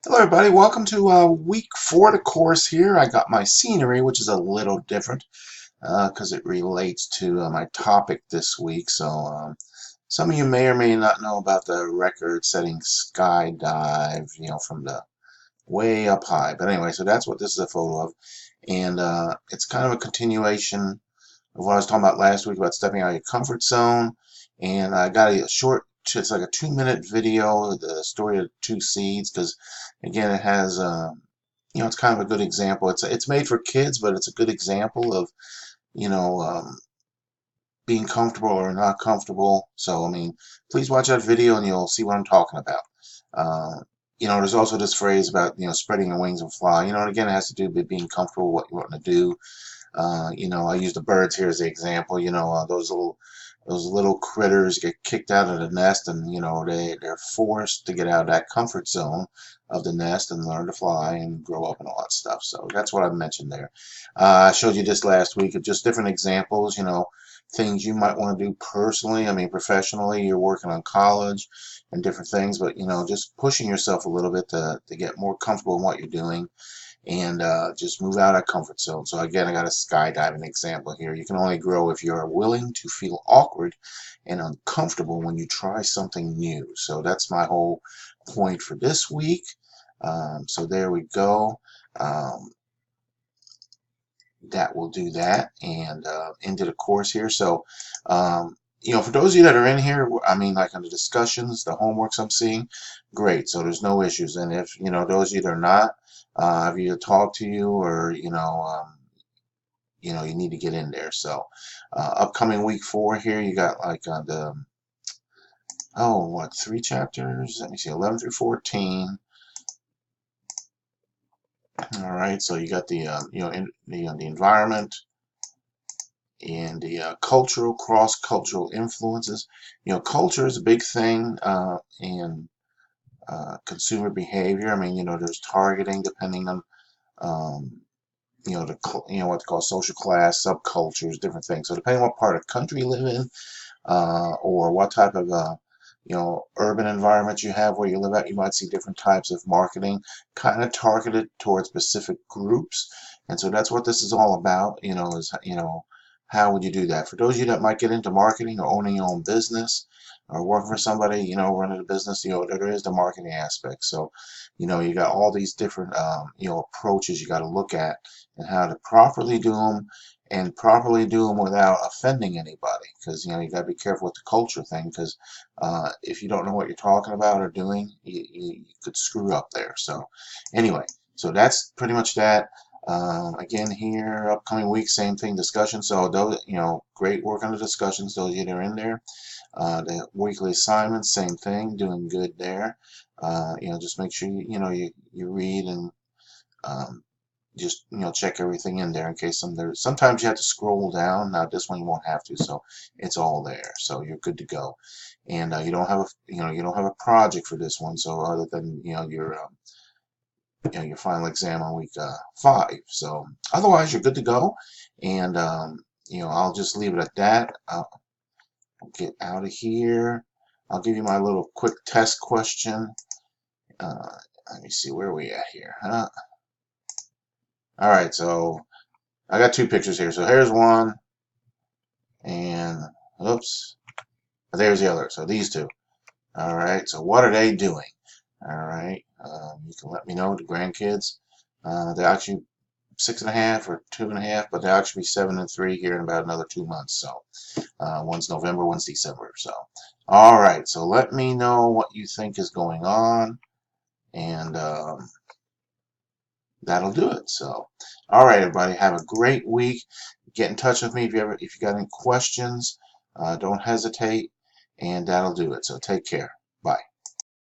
Hello everybody, welcome to week 4 of the course here. I got my scenery, which is a little different because it relates to my topic this week. So some of you may or may not know about the record-setting skydive, from the way up high. But anyway, so that's what this is a photo of. And it's kind of a continuation of what I was talking about last week about stepping out of your comfort zone. And I got a short, it's like a 2-minute video, the story of two seeds, because again, it has, it's kind of a good example. It's made for kids, but it's a good example of, you know, um, being comfortable or not comfortable. So, I mean, please watch that video and you'll see what I'm talking about. Uh, there's also this phrase about, spreading your wings and fly. And again, it has to do with being comfortable, what you want to do. I use the birds here as the example. Those little critters get kicked out of the nest, and they're forced to get out of that comfort zone of the nest and learn to fly and grow up and all that stuff. So that's what I mentioned there. I showed you this last week of just different examples. Things you might want to do personally. I mean, professionally, you're working on college and different things, but just pushing yourself a little bit to get more comfortable in what you're doing and just move out of comfort zone. So again, I got a skydiving example here. You can only grow if you're willing to feel awkward and uncomfortable when you try something new. So that's my whole point for this week. So there we go. Um, that will do that and into the course here. So, for those of you that are in here, I mean, like on the discussions, the homeworks I'm seeing, great. So there's no issues. And if, those of you that are not, I've either talked to you or, you need to get in there. So, upcoming week 4 here, you got like what, 3 chapters? Let me see, 11 through 14. All right, so you got the, the environment, and the cross-cultural influences. Culture is a big thing in consumer behavior. I mean, there's targeting depending on, what they call social class, subcultures, different things. So depending on what part of the country you live in, or what type of urban environment you have where you live at, you might see different types of marketing kind of targeted towards specific groups. And so that's what this is all about, how would you do that? For those of you that might get into marketing or owning your own business or working for somebody, running a business, there is the marketing aspect. So, you got all these different, approaches you got to look at and how to properly do them and properly do them without offending anybody, because you got to be careful with the culture thing, because if you don't know what you're talking about or doing, you could screw up there. So anyway, so that's pretty much that. Again, here upcoming week, same thing, discussion. So those, great work on the discussions, those of you that are in there. The weekly assignments, same thing, doing good there. Just make sure you read and um, just check everything in there in case sometimes you have to scroll down. Now this one you won't have to, so it's all there, so you're good to go. And you don't have a project for this one, so other than your final exam on week 5. So otherwise you're good to go, and I'll just leave it at that. I'll get out of here. I'll give you my little quick test question. Let me see, where are we at here, huh? All right, so I got 2 pictures here. So here's one, and oops, there's the other. So these 2. All right, so what are they doing? All right, you can let me know, the grandkids. They're actually 6.5 or 2.5, but they'll actually be 7 and 3 here in about another 2 months. So one's November, one's December. So all right, so let me know what you think is going on, and that'll do it. So, all right, everybody, have a great week. Get in touch with me if you got any questions. Don't hesitate, and that'll do it. So take care.